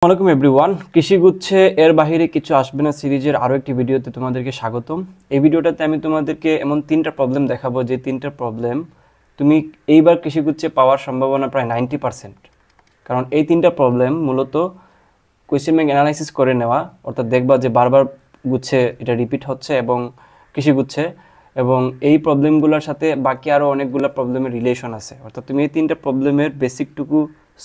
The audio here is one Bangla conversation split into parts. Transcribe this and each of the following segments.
আসসালামু আলাইকুম এভরিওয়ান। কৃষিগুচ্ছে এর বাইরে কিছু আসবে না সিরিজের আরও একটি ভিডিওতে তোমাদেরকে স্বাগতম। এই ভিডিওটাতে আমি তোমাদেরকে এমন তিনটা প্রবলেম দেখাবো যে তিনটা প্রবলেম তুমি এইবার কৃষিগুচ্ছে পাওয়ার সম্ভাবনা প্রায় 90%। কারণ এই তিনটা প্রবলেম মূলত কোয়েশ্চেন ব্যাংক অ্যানালাইসিস করে নেওয়া, অর্থাৎ দেখবা যে বারবার গুচ্ছে এটা রিপিট হচ্ছে এবং কৃষিগুচ্ছে, এবং এই প্রবলেমগুলোর সাথে বাকি আরও অনেকগুলো প্রবলেমের রিলেশন আছে। অর্থাৎ তুমি এই তিনটা প্রবলেমের বেসিকটুকু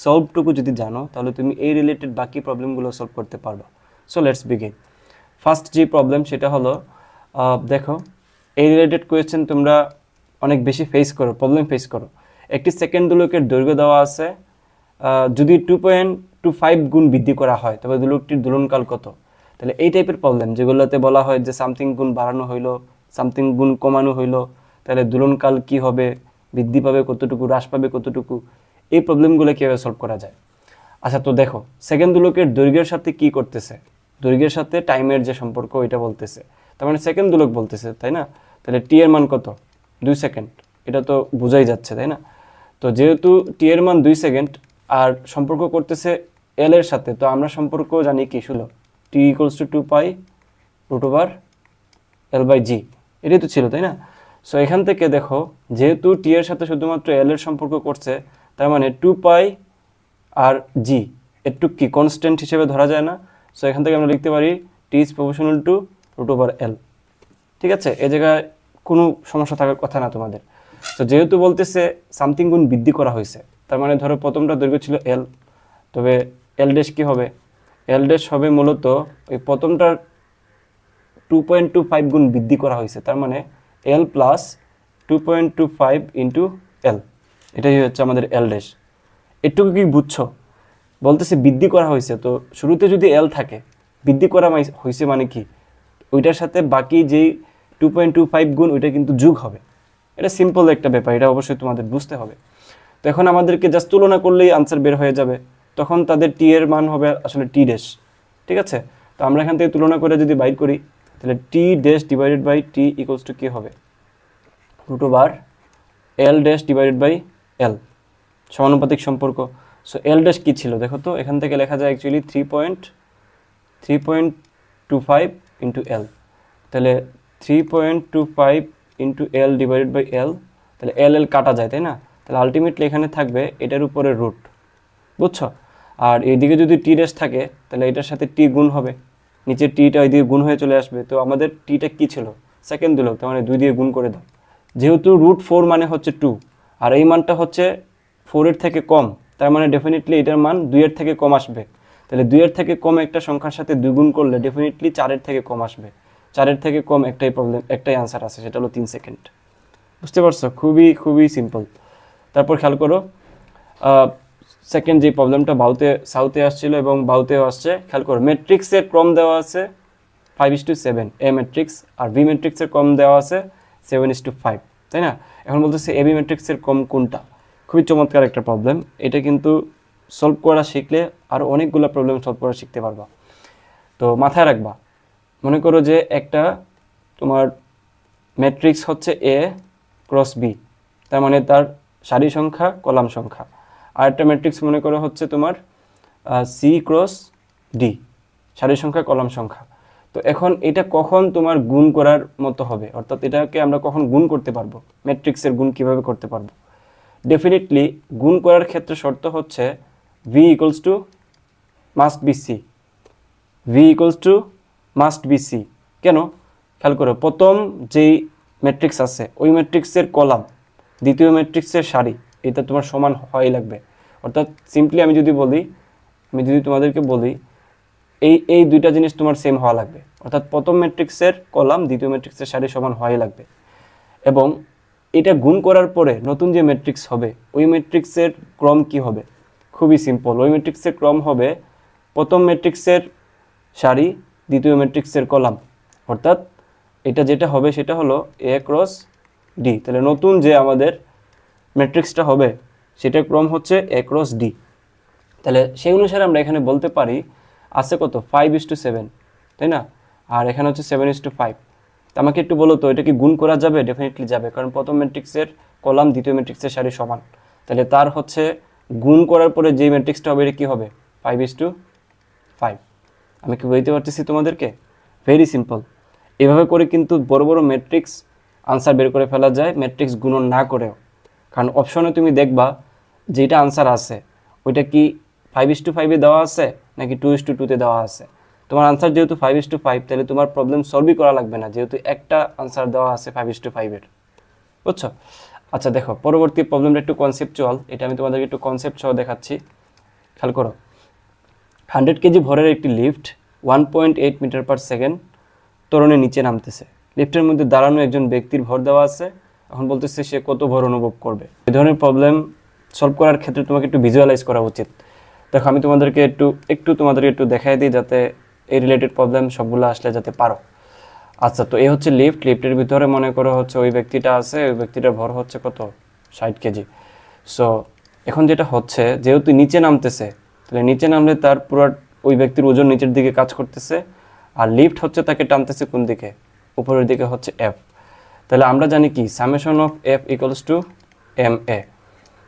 সলভটুকু যদি জানো তাহলে তুমি এই রিলেটেড বাকি প্রবলেমগুলো সলভ করতে পারবে। So let's begin. ফার্স্ট যে প্রবলেম সেটা হলো, দেখো এই রিলেটেড কোয়েশ্চেন তোমরা অনেক বেশি প্রবলেম ফেস করো। একটি সেকেন্ড দোলকের দৈর্ঘ্য দেওয়া আছে, যদি 2.25 গুণ বৃদ্ধি করা হয় তবে দোলকটির দোলনকাল কত? তাহলে এই টাইপের প্রবলেম যেগুলোতে বলা হয় যে সামথিং গুণ বাড়ানো হইলো, সামথিং গুণ কমানো হইলো, তাহলে দোলনকাল কি হবে, বৃদ্ধি পাবে কতটুকু, হ্রাস পাবে কতটুকু, এই প্রবলেমগুলো কীভাবে সলভ করা যায়। আচ্ছা, তো দেখো সেকেন্ড দোলকের দৈর্ঘ্যের সাথে কি করতেছে, দৈর্ঘ্যের সাথে টাইমের যে সম্পর্ক এটা বলতেছে, তার মানে সেকেন্ড দোলক বলতেছে, তাই না? তাহলে টি এর মান কত? 2 সেকেন্ড, এটা তো বোঝাই যাচ্ছে, তাই না? তো যেহেতু টি এর মান 2 সেকেন্ড আর সম্পর্ক করতেছে এল এর সাথে, তো আমরা সম্পর্ক জানি কি, শুলো টি ইকুয়ালস টু 2π√L/g, এটাই তো ছিল, তাই না? সো এখান থেকে দেখো যেহেতু টি এর সাথে শুধুমাত্র এল এর সম্পর্ক করছে, তার মানে 2π আর জি একটু কি কনস্ট্যান্ট হিসেবে ধরা যায় না। সো এখান থেকে আমরা লিখতে পারি টি ইজ প্রপোর্শনাল টু √L। ঠিক আছে, এ জায়গায় কোনো সমস্যা থাকার কথা না তোমাদের। তো যেহেতু বলতেছে সামথিং গুণ বৃদ্ধি করা হয়েছে, তার মানে ধরো প্রথমটা দৈর্ঘ্য ছিল এল, তবে এল ড্যাশ কী হবে? এল ড্যাশ হবে মূলত ওই প্রথমটার 2.25 গুণ বৃদ্ধি করা হয়েছে, তার মানে এল প্লাস 2.25 ইন্টু এল, এটাই হচ্ছে আমাদের এল ড্যাশ। এটুকু কি বুঝছো? বলতেছে বৃদ্ধি করা হয়েছে, তো শুরুতে যদি এল থাকে, বৃদ্ধি করা হয়েছে মানে কি, ওইটার সাথে বাকি যেই 2.25 গুণ ওইটা কিন্তু যোগ হবে। এটা সিম্পল একটা ব্যাপার, এটা অবশ্যই তোমাদের বুঝতে হবে। তো এখন আমাদেরকে জাস্ট তুলনা করলেই আনসার বের হয়ে যাবে, তখন তাদের টি এর মান হবে আসলে টি ড্যাশ। ঠিক আছে, তো আমরা এখান থেকে তুলনা করে যদি বাইর করি, তাহলে T dash divided by T equals to কী হবে? √L dash divided by L, সমানুপাতিক সম্পর্ক। সো এল ড্যাশ কী ছিল দেখো তো, এখান থেকে লেখা যায় অ্যাকচুয়ালি 3.25 ইন্টু এল, তাহলে 3.25 into L divided by L, তাহলে এল কাটা যায়, তাই না? তাহলে আলটিমেটলি এখানে থাকবে এটার উপরে রুট, বুঝছো? আর এইদিকে যদি টি ড্যাশ থাকে তাহলে এটার সাথে টি গুণ হবে, নিচের টিটা ওইদিকে গুণ হয়ে চলে আসবে। তো আমাদের টিটা কী ছিল? সেকেন্ড দোলক, তার মানে 2 দিয়ে গুণ করে দাও। যেহেতু √4 মানে হচ্ছে 2 আর এই মানটা হচ্ছে 4 এর থেকে কম, তার মানে ডেফিনেটলি এটার মান 2 এর থেকে কম আসবে। তাহলে 2 এর থেকে কম একটা সংখ্যার সাথে 2 গুণ করলে ডেফিনেটলি 4 এর থেকে কম আসবে। 4 এর থেকে কম একটাই আনসার আছে, সেটা হলো 3 সেকেন্ড। বুঝতে পারছো? খুবই খুবই সিম্পল। তারপর খেয়াল করো, সেকেন্ড যে প্রবলেমটা সাউথে আসছিল এবং বাউতেও আসছে, খেয়াল করো ম্যাট্রিক্সের ক্রম দেওয়া আছে 5:7 এ ম্যাট্রিক্স, আর বি ম্যাট্রিক্সের ক্রম দেওয়া আছে 7:5, তাই না? এখন বলতেছে এ বি ম্যাট্রিক্সের ক্রম কোনটা। খুবই চমৎকার একটা প্রবলেম, এটা কিন্তু সলভ করা শিখলে আরও অনেকগুলো প্রবলেম সলভ করা শিখতে পারবা। তো মাথায় রাখবা, মনে করো যে একটা তোমার ম্যাট্রিক্স হচ্ছে এ ক্রস বি, তার মানে তার সারি সংখ্যা কলাম সংখ্যা। আর একটা ম্যাট্রিক্স মনে করো হচ্ছে তোমার সি ক্রস ডি, সারি সংখ্যা কলাম সংখ্যা। তো এখন এটা কখন তোমার গুণ করার মতো হবে, অর্থাৎ এটাকে আমরা কখন গুণ করতে পারবো, ম্যাট্রিক্সের গুণ কিভাবে করতে পারবো? ডেফিনেটলি গুণ করার ক্ষেত্রে শর্ত হচ্ছে V equals to must be C, V equals to must be C. কেন? খেয়াল করো, প্রথম যেই ম্যাট্রিক্স আছে ওই ম্যাট্রিক্সের কলাম দ্বিতীয় ম্যাট্রিক্সের সারি, এটা তোমার সমান হওয়াই লাগবে। অর্থাৎ সিম্পলি আমি যদি তোমাদেরকে বলি এই দুইটা জিনিস তোমার সেম হওয়া লাগবে, অর্থাৎ প্রথম ম্যাট্রিক্সের কলাম দ্বিতীয় ম্যাট্রিক্সের সারি সমান হওয়াই লাগবে। এবং এটা গুণ করার পরে নতুন যে ম্যাট্রিক্স হবে ওই ম্যাট্রিক্সের ক্রম কি হবে? খুবই সিম্পল, ওই ম্যাট্রিক্সের ক্রম হবে প্রথম ম্যাট্রিক্সের সারি দ্বিতীয় ম্যাট্রিক্সের কলাম, অর্থাৎ এটা যেটা হবে সেটা হলো এ ক্রস ডি। তাহলে নতুন যে আমাদের ম্যাট্রিক্সটা হবে সেটার ক্রম হচ্ছে এ ক্রস ডি। তাহলে সেই অনুসারে আমরা এখানে বলতে পারি আছে কত, 5:7, তাই না? আর এখানে হচ্ছে 7:5। তো আমাকে একটু বলো তো, এটা কি গুণ করা যাবে? ডেফিনেটলি যাবে, কারণ প্রথম ম্যাট্রিক্সের কলাম দ্বিতীয় ম্যাট্রিক্সের সারি সমান। তাহলে তার হচ্ছে গুণ করার পরে যে ম্যাট্রিক্সটা হবে এটা কী হবে? 5। আমি কি বলতে পারতেছি তোমাদেরকে? Very simple. এভাবে করে কিন্তু বড় বড় ম্যাট্রিক্স আনসার বের করে ফেলা যায় ম্যাট্রিক্স গুণন না করেও। কারণ অপশনে তুমি দেখবা যেটা আনসার আছে ওইটা কি 5:5 দেওয়া আছে নাকি 2:2 দেওয়া আছে। তোমার আনসার যেহেতু 5:5, তাহলে তোমার প্রবলেম সলভই করা লাগবে না, যেহেতু একটা আনসার দেওয়া আছে 5:5 বুঝছো? আচ্ছা দেখো, পরবর্তী প্রবলেমটা একটু কনসেপচুয়াল, এটা আমি তোমাদেরকে একটু কনসেপ্ট সহ দেখাচ্ছি। খেয়াল করো, 100 কেজি ভরের একটি লিফট 1.8 মিটার পার সেকেন্ড ত্বরণে নিচে নামতেছে। লিফটের মধ্যে দাঁড়ানো একজন ব্যক্তির ভর দেওয়া আছে, এখন বলতেছে সে কত ভর অনুভব করবে। এই ধরনের প্রবলেম সলভ করার ক্ষেত্রে তোমাকে একটু ভিজুয়ালাইজ করা উচিত। দেখো আমি তোমাদেরকে একটু দেখাই দিই, যাতে এই রিলেটেড প্রবলেম সবগুলো আসলে যাতে পারো। আচ্ছা, তো এই হচ্ছে লিফটের ভিতরে মনে করো হচ্ছে ওই ব্যক্তিটা আছে, ওই ব্যক্তিটার ভর হচ্ছে কত, 60 কেজি। সো এখন যেটা হচ্ছে, যেহেতু নিচে নামতেছে, তাহলে নিচে নামলে তার পুরো ওই ব্যক্তির ওজন নিচের দিকে কাজ করতেছে, আর লিফট হচ্ছে তাকে টানতেছে কোন দিকে, উপরের দিকে হচ্ছে এফ। তাহলে আমরা জানি কি summation of F equals to M A.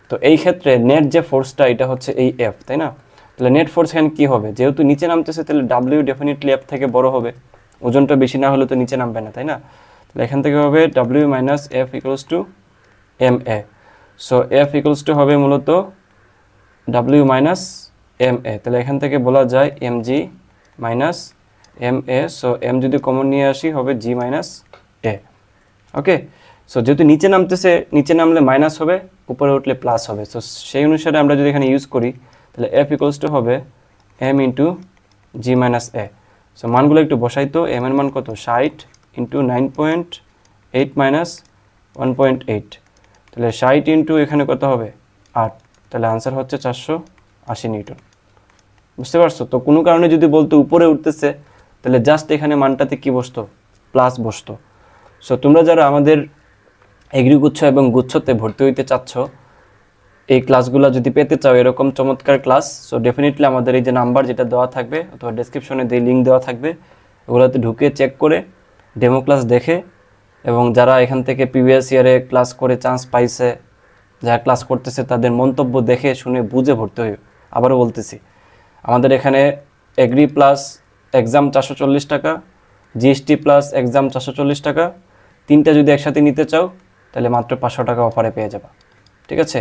তো এই ক্ষেত্রে নেট যে ফোর্সটা এটা হচ্ছে এই এফ, তাই না? তাহলে নেট ফোর্স এখানে কী হবে, যেহেতু নিচে নামতেছে তাহলে ডাব্লিউ ডেফিনেটলি এফ থেকে বড় হবে, ওজনটা বেশি না হলে তো নিচে নামবে না, তাই না? তাহলে এখান থেকে হবে W minus F equals to M A. So F equals to হবে মূলত ডাব্লিউ মাইনাস এম এ। তাহলে এখান থেকে বলা যায় M G minus M A. So M যদি কমন নিয়ে আসি হবে জি মাইনাস এ। ওকে, সো যেহেতু নিচে নামতেছে, নিচে নামলে মাইনাস হবে, উপরে উঠলে প্লাস হবে। সো সেই অনুসারে আমরা যদি এখানে ইউজ করি, তাহলে এফ ইকুয়ালস টু হবে এম ইন্টু জি মাইনাস এ। সো মানগুলো একটু বসাই তো, এম এর মান কত, 60 ইন্টু 9.8 মাইনাস 1.8, তাহলে 60 ইন্টু এখানে কত হবে 8, তাহলে আনসার হচ্ছে 480 নিউটন। বুঝতে পারছো? তো কোনো কারণে যদি বলতো উপরে উঠতেছে, তাহলে জাস্ট এখানে মানটাতে কি বসতো, প্লাস বসতো। সো তোমরা যারা আমাদের এগ্রিগুচ্ছ এবং গুচ্ছতে ভর্তি হইতে চাচ্ছ, এই ক্লাসগুলো যদি পেতে চাও এরকম চমৎকার ক্লাস, সো ডেফিনেটলি আমাদের এই যে নাম্বার যেটা দেওয়া থাকবে অথবা ডেসক্রিপশনে যে লিঙ্ক দেওয়া থাকবে ওগুলোতে ঢুকে চেক করে ডেমো ক্লাস দেখে, এবং যারা এখান থেকে প্রিভিয়াস ইয়ারে ক্লাস করে চান্স পাইছে, যারা ক্লাস করতেছে তাদের মন্তব্য দেখে শুনে বুঝে ভর্তি হই। আবারও বলতেছি, আমাদের এখানে এগ্রি প্লাস এক্সাম 440 টাকা, জিএসটি প্লাস এক্সাম 440 টাকা, তিনটা যদি একসাথে নিতে চাও তাহলে মাত্র 500 টাকা অফারে পেয়ে যাবা। ঠিক আছে,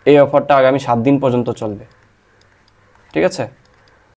এই অফারটা আগামী 7 দিন পর্যন্ত চলবে। ঠিক আছে।